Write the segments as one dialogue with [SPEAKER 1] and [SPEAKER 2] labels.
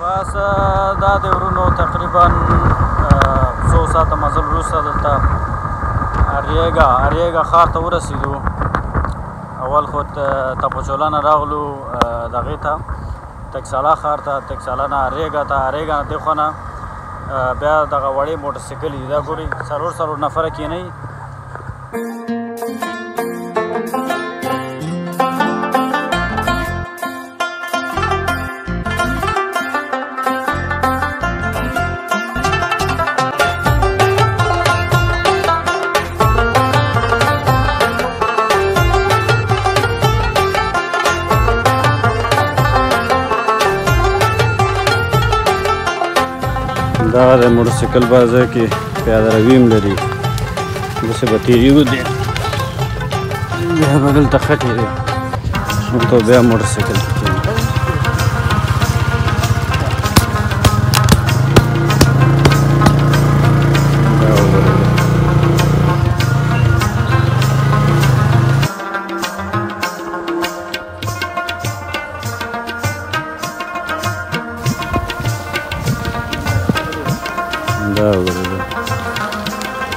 [SPEAKER 1] بس دا د ورونو تقریبا څو ساعته مزل وروسته دلته اریګا ښار ته ورسېدو. اول خو تپوچوله نه راغلو دغې ته تکساله ښار ته، تکساله نه اریګا ته، اریګا نه دې خوا نه بیا دغه وړې موټرسایکل دي، دا ګورئ څلور نفره کېنئ. دا د موټرسایکل بازار کې پیاده روي هم لري، داسې به تېري ودې بیا به دلته خټې دی، دلته بیا موټرسایکل کې کېني. دا وګورئ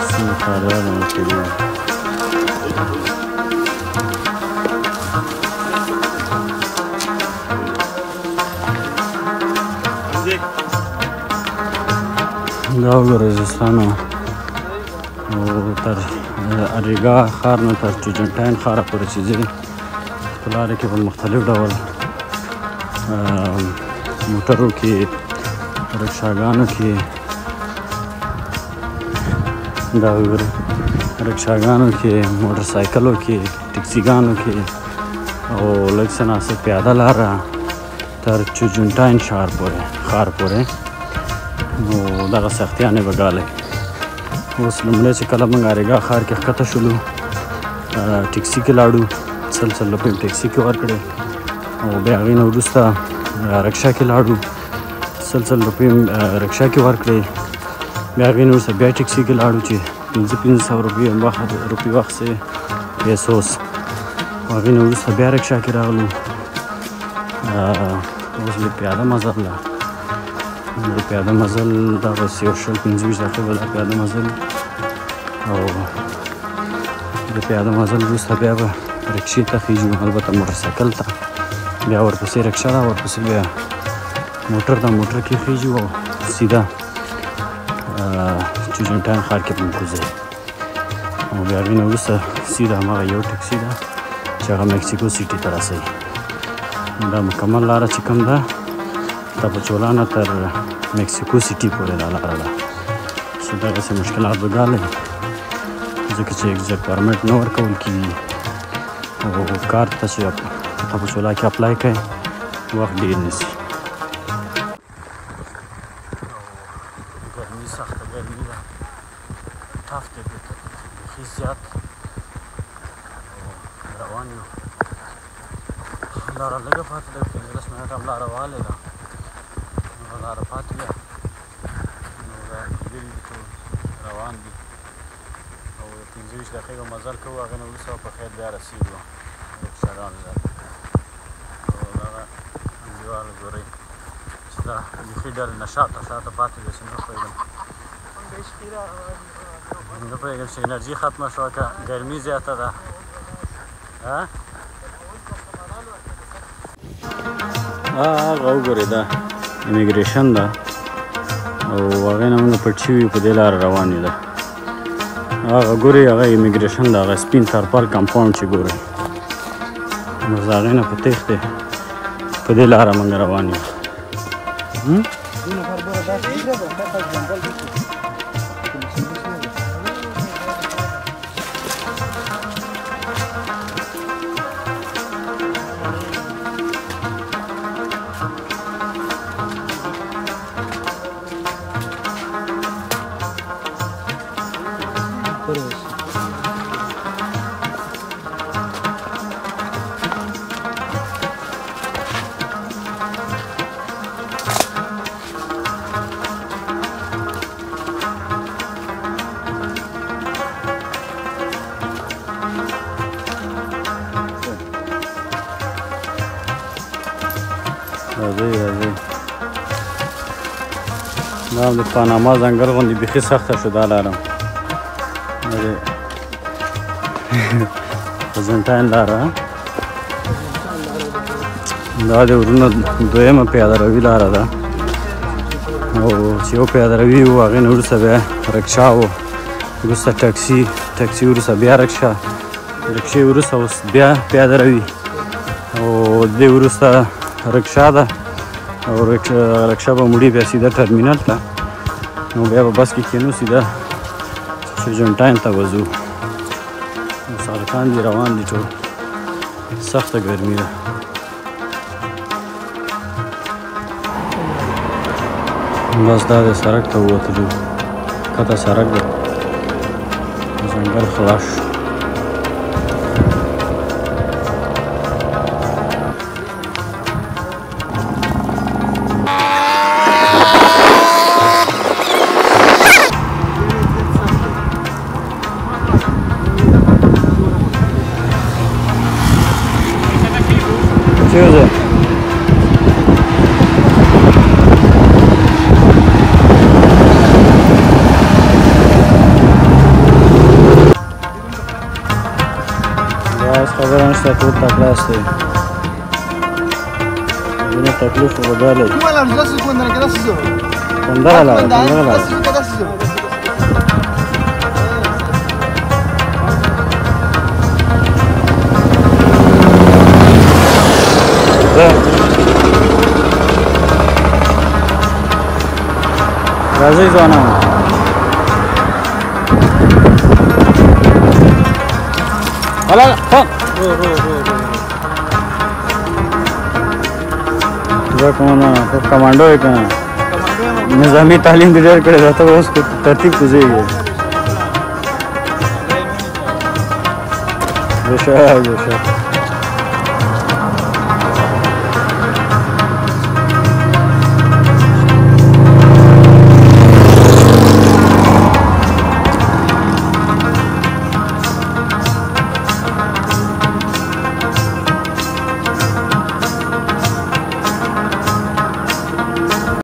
[SPEAKER 1] څومره ښاریان ورته دي. دا وګورئ دوستانو، تر اریګا ښار نه تر چوجنټاین ښاره پورې چې ځي په لاره کې په مختلف ډول موټرو کې، رکشاګانو کې، دا وګورئ رکشاګانو کې، موټرسایکلو کې، ټکسیګانو کې او لږ څه ناڅه پیاده لاره تر چوجنټاین ښار پورې نو دغه سختیانې به ګالئ. اوس لومړی چې کله موږ اریګا ښار کې ښکته شولو، ټکسي کې لاړو، 100 روپۍ ټکسي کې ورکړې او بیا هغې نه وروسته رکشا کې لاړو، 100 روپۍ رکشا کې ورکړې. بیا هغې نه وروسته بیا ټکسي کې لاړو چې 500 روپۍ واخیستې پیسوس. هغې نه وروسته بیا رکشا کې راغلو. اوس د پیاده مزل ده، د پیاده مزل دغسې یو 20-25 دقیقې به دا پیاده مزل او د پیاده مزل وروسته بیا به رکشې ته خېږو، البته موټرسایکل ته، بیا ورپسې رکشه ده، ورپسې بیا موټر ده، موټر کې خېږو او سیده چوجنټاین ښار کې به کوزئ او بیا هغې نه وروسته سیده هماغه یو ټکسي ده چې هغه مکسیکو سیټي ته رسوي. دا مکمل لاره چې کوم ده تپوچوله نه تر مکسیکو سیټي پورې دا لاره ده. چې دغسې مشکلات به ګالئ ځکه چې اګزټ پرمټ نه ورکول کېږي او کار ته چې تپوچوله کې اپلای کوئ وخت ډېر نیسي. ګرمي سخته ګرمي ده، ټف دی بیخي زیات. روان یو، لاره لږه پاتې ده، 15 منټه هم لاره والې ده، نوره لاره پاتې ده. نو دا ملګري دي ټول روان دي او 15 دقیقې به مزل کوو، هغې نه وروسته به په خیر بیا رسېږو رکشاګانو ځای ته. او دغه انډیوال ګورئ چې دا بیخي ډېر نه شاته پاتې دی، چې نه پوهېږم چې انرژي ختمه شوه که ګرمي زیاته ده. هغه وګورئ دا امیګریشن ده او هغې نه موږ پټ شوي په دې لاره روان یو. ده هغه ګورئ هغه امیګریشن ده، هغه سپین ترپل کمپاونډ چې ګورئ، نو د هغې نه په تېښتې په دې لاره موږ روان یو. راځئ دا د پاناما ځنګل غوندې بیخي سخته شو دا لاره ارجنټاین لاره دا د ورونو دویمه پیاده روي لاره ده او چې یو پیاده روي و هغې نه وروسته بیا رکشا و وروسته ټکسي وروسته بیا رکشې وروسته اوس بیا پیاده روي او دې وروسته رکشا ده او رکشا به مړي بیا سیده ټرمینل ته نو بیا به بس کې کینو سیده ارجنټاین ته وځو سړکان دي روان دي ټول سخته ګرمي ده بس دا د سړک ته ووتلو کته سړک ده ځنګل خلاص شو Cheers. Guys, خبران شته ټول تکړه دی. دونه تکلیف وګالي.
[SPEAKER 2] Igual a los dos cuando le quedas eso.
[SPEAKER 1] Condala. راځي ځوانان هلا فوق دا کومه کمانډو یې کنه نظامی تعلیم دې ډېر کړی دا ته اوس ترتیب کوزیږي بشه